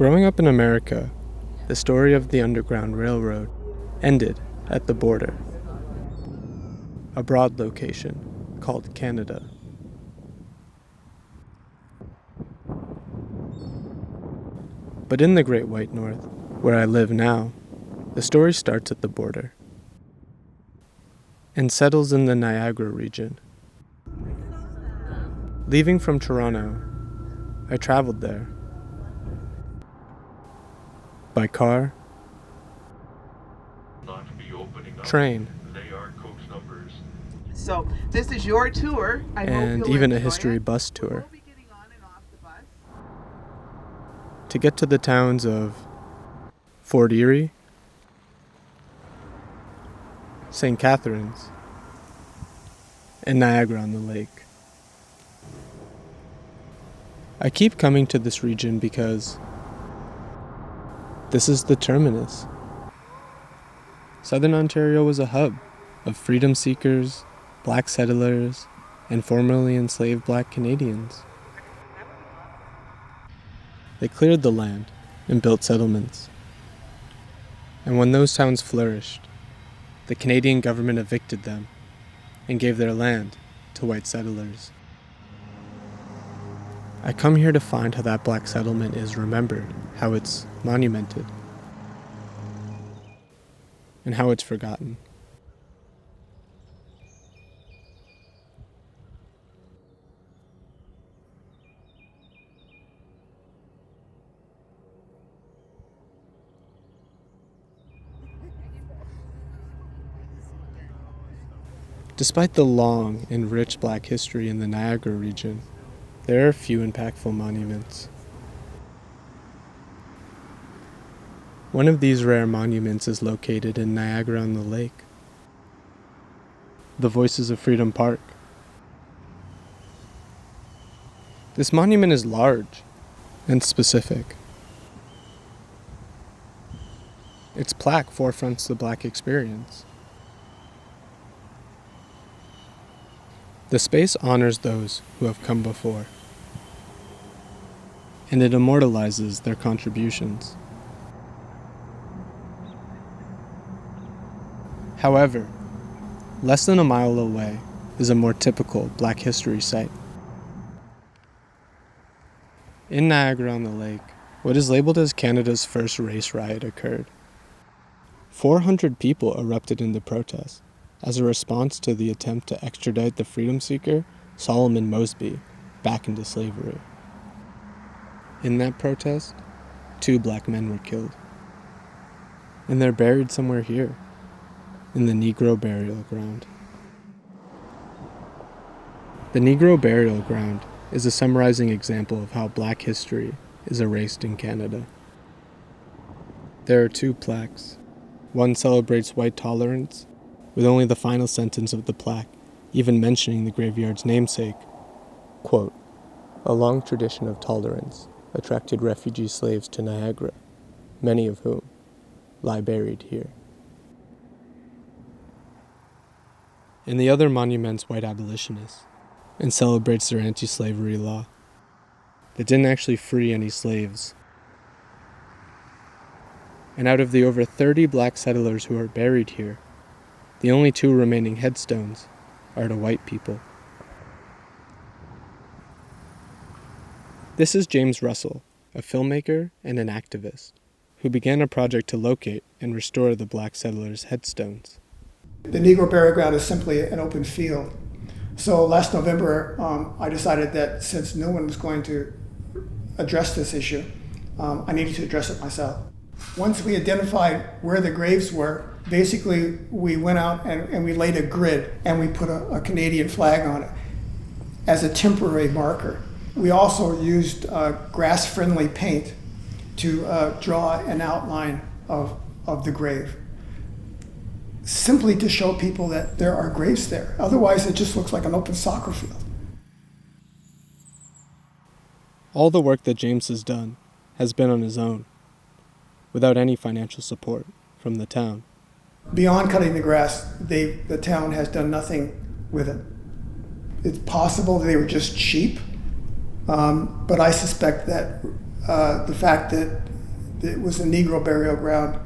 Growing up in America, the story of the Underground Railroad ended at the border, a broad location called Canada. But in the Great White North, where I live now, the story starts at the border and settles in the Niagara region. Leaving from Toronto, I traveled there by car, train, So this is your tour. I and even a history bus tour to get to the towns of Fort Erie, St. Catharines, and Niagara-on-the-Lake. I keep coming to this region because this is the terminus. Southern Ontario was a hub of freedom seekers, black settlers, and formerly enslaved black Canadians. They cleared the land and built settlements. And when those towns flourished, the Canadian government evicted them and gave their land to white settlers. I come here to find how that black settlement is remembered, how it's monumented, and how it's forgotten. Despite the long and rich black history in the Niagara region, there are few impactful monuments. One of these rare monuments is located in Niagara-on-the-Lake, the Voices of Freedom Park. This monument is large and specific. Its plaque forefronts the black experience. The space honors those who have come before, and it immortalizes their contributions. However, less than a mile away is a more typical Black history site. In Niagara-on-the-Lake, what is labeled as Canada's first race riot occurred. 400 people erupted into protest as a response to the attempt to extradite the freedom seeker Solomon Mosby back into slavery. In that protest, 2 black men were killed. And they're buried somewhere here, in the Negro Burial Ground. The Negro Burial Ground is a summarizing example of how black history is erased in Canada. There are 2 plaques. One celebrates white tolerance, with only the final sentence of the plaque even mentioning the graveyard's namesake. Quote, "A long tradition of tolerance attracted refugee slaves to Niagara, many of whom lie buried here." And the other monument's white abolitionists and celebrates their anti-slavery law that didn't actually free any slaves. And out of the over 30 black settlers who are buried here, the only 2 remaining headstones are to white people. This is James Russell, a filmmaker and an activist, who began a project to locate and restore the black settlers' headstones. The Negro Burial Ground is simply an open field. So last November, I decided that since no one was going to address this issue, I needed to address it myself. Once we identified where the graves were, basically we went out and we laid a grid and we put a Canadian flag on it as a temporary marker. We also used grass-friendly paint to draw an outline of the grave, simply to show people that there are graves there. Otherwise, it just looks like an open soccer field. All the work that James has done has been on his own, without any financial support from the town. Beyond cutting the grass, the town has done nothing with it. It's possible they were just cheap, but I suspect that the fact that it was a Negro burial ground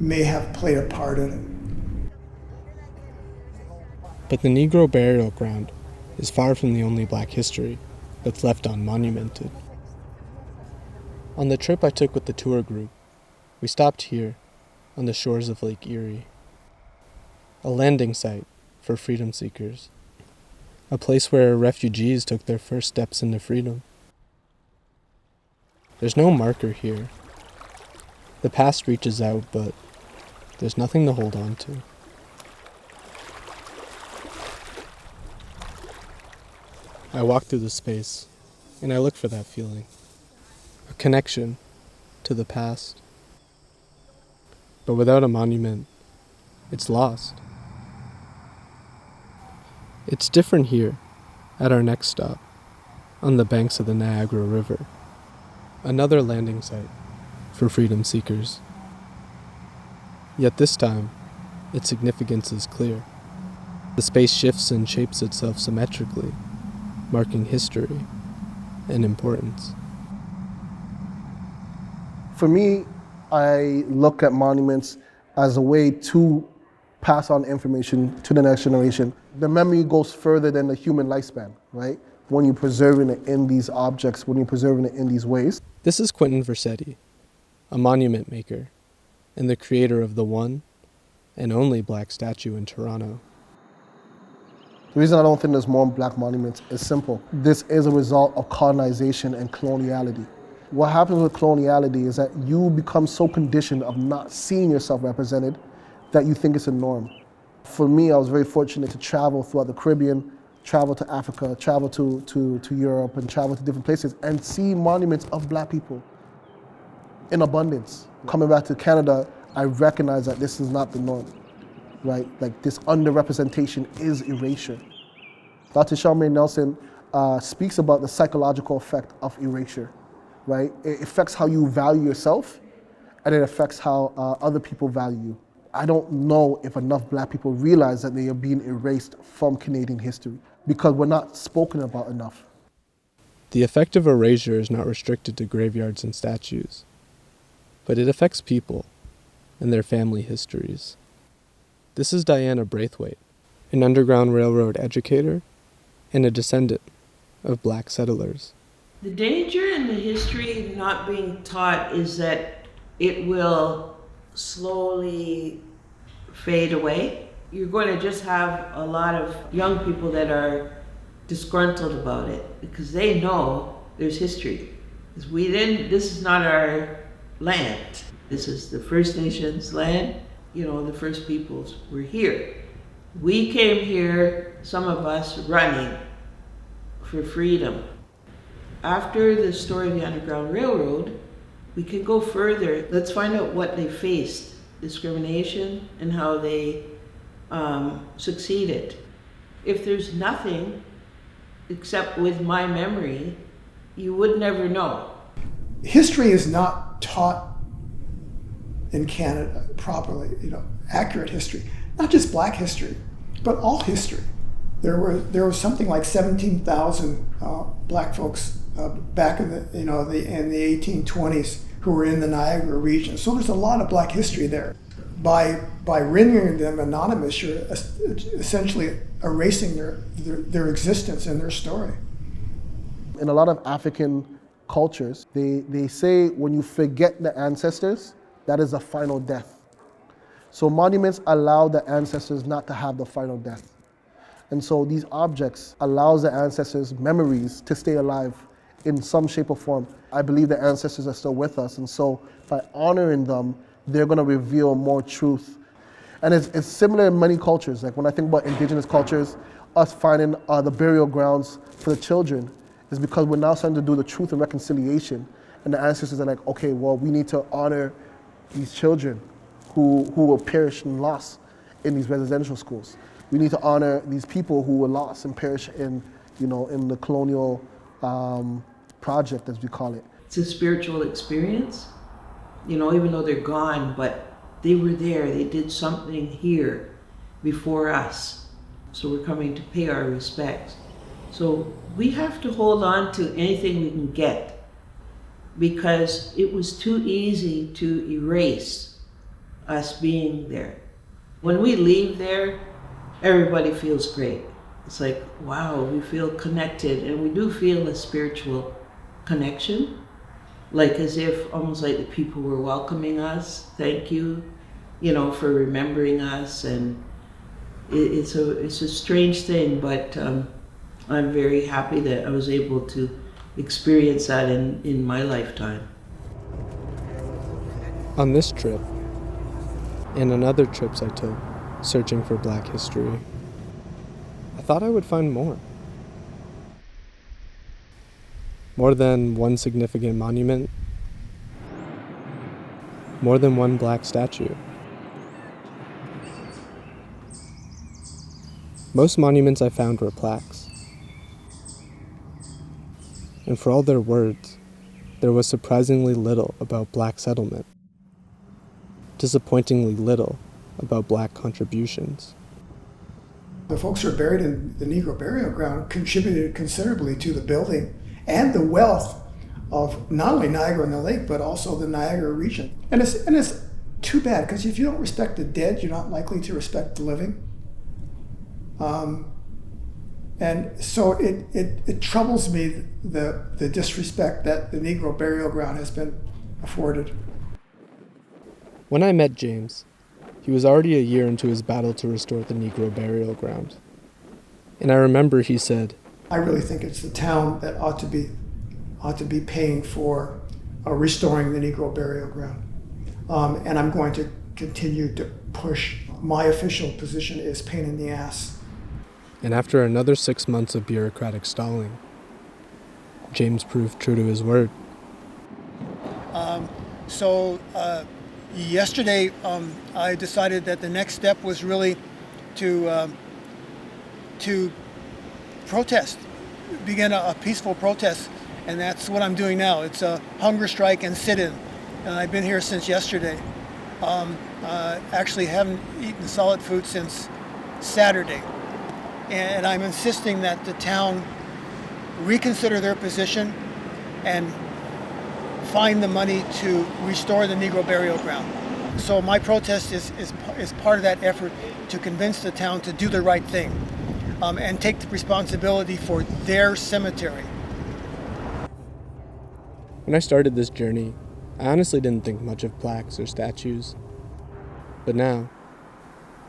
may have played a part in it. But the Negro burial ground is far from the only Black history that's left unmonumented. On the trip I took with the tour group, we stopped here, on the shores of Lake Erie. A landing site for freedom seekers. A place where refugees took their first steps into freedom. There's no marker here. The past reaches out, but there's nothing to hold on to. I walk through the space, and I look for that feeling. A connection to the past. But without a monument, it's lost. It's different here, at our next stop, on the banks of the Niagara River. Another landing site for freedom seekers. Yet this time, its significance is clear. The space shifts and shapes itself symmetrically, marking history and importance. For me, I look at monuments as a way to pass on information to the next generation. The memory goes further than the human lifespan, right? When you're preserving it in these objects, when you're preserving it in these ways. This is Quentin Versetti, a monument maker and the creator of the one and only Black statue in Toronto. The reason I don't think there's more Black monuments is simple. This is a result of colonization and coloniality. What happens with coloniality is that you become so conditioned of not seeing yourself represented that you think it's a norm. For me, I was very fortunate to travel throughout the Caribbean, travel to Africa, travel to Europe, and travel to different places and see monuments of Black people in abundance. Coming back to Canada, I recognize that this is not the norm, right? Like this underrepresentation is erasure. Dr. Charmaine Nelson speaks about the psychological effect of erasure, right? It affects how you value yourself, and it affects how other people value you. I don't know if enough Black people realize that they are being erased from Canadian history because we're not spoken about enough. The effect of erasure is not restricted to graveyards and statues, but it affects people and their family histories. This is Diana Braithwaite, an Underground Railroad educator and a descendant of Black settlers. The danger in the history not being taught is that it will slowly fade away. You're going to just have a lot of young people that are disgruntled about it because they know there's history. Because this is not our land. This is the First Nations land. The First Peoples were here. We came here, some of us, running for freedom. After the story of the Underground Railroad, we can go further. Let's find out what they faced, discrimination, and how they succeeded. If there's nothing except with my memory, you would never know. History is not taught in Canada properly, accurate history. Not just Black history, but all history. There was something like 17,000 Black folks back in the 1820s who were in the Niagara region. So there's a lot of Black history there. By rendering them anonymous, you're essentially erasing their existence and their story. In a lot of African cultures, they say when you forget the ancestors, that is a final death. So monuments allow the ancestors not to have the final death. And so these objects allows the ancestors' memories to stay alive in some shape or form. I believe the ancestors are still with us, and so by honoring them, they're going to reveal more truth. And it's similar in many cultures. Like when I think about indigenous cultures, us finding the burial grounds for the children is because we're now starting to do the truth and reconciliation. And the ancestors are like, okay, well, we need to honor these children who will perish and lost in these residential schools. We need to honor these people who were lost and perish in the colonial project, as we call it. It's a spiritual experience, even though they're gone, but they were there. They did something here before us. So we're coming to pay our respects. So we have to hold on to anything we can get because it was too easy to erase us being there. When we leave there, everybody feels great. It's like, wow, we feel connected, and we do feel a spiritual connection, like as if almost like the people were welcoming us. Thank you, for remembering us. And it's a strange thing, but I'm very happy that I was able to experience that in my lifetime. On this trip, and on other trips I took, searching for Black history, I thought I would find more. More than one significant monument. More than one Black statue. Most monuments I found were plaques. And for all their words, there was surprisingly little about Black settlement. Disappointingly little about Black contributions. The folks who are buried in the Negro burial ground contributed considerably to the building and the wealth of not only Niagara and the lake, but also the Niagara region. And it's too bad, because if you don't respect the dead, you're not likely to respect the living. And so it troubles me, the disrespect that the Negro burial ground has been afforded. When I met James, he was already a year into his battle to restore the Negro burial ground. And I remember he said, I really think it's the town that ought to be paying for restoring the Negro burial ground. And I'm going to continue to push. My official position is pain in the ass. And after another 6 months of bureaucratic stalling, James proved true to his word. Yesterday, I decided that the next step was really to protest, begin a peaceful protest, and that's what I'm doing now. It's a hunger strike and sit-in, and I've been here since yesterday. Actually haven't eaten solid food since Saturday, and I'm insisting that the town reconsider their position and find the money to restore the Negro burial ground. So my protest is part of that effort to convince the town to do the right thing and take the responsibility for their cemetery. When I started this journey, I honestly didn't think much of plaques or statues. But now,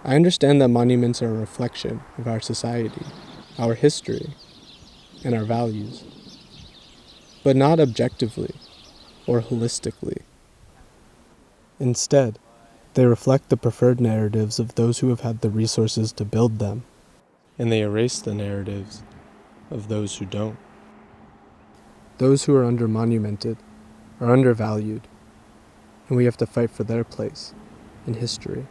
I understand that monuments are a reflection of our society, our history, and our values. But not objectively or holistically. Instead, they reflect the preferred narratives of those who have had the resources to build them, and they erase the narratives of those who don't. Those who are under-monumented are undervalued, and we have to fight for their place in history.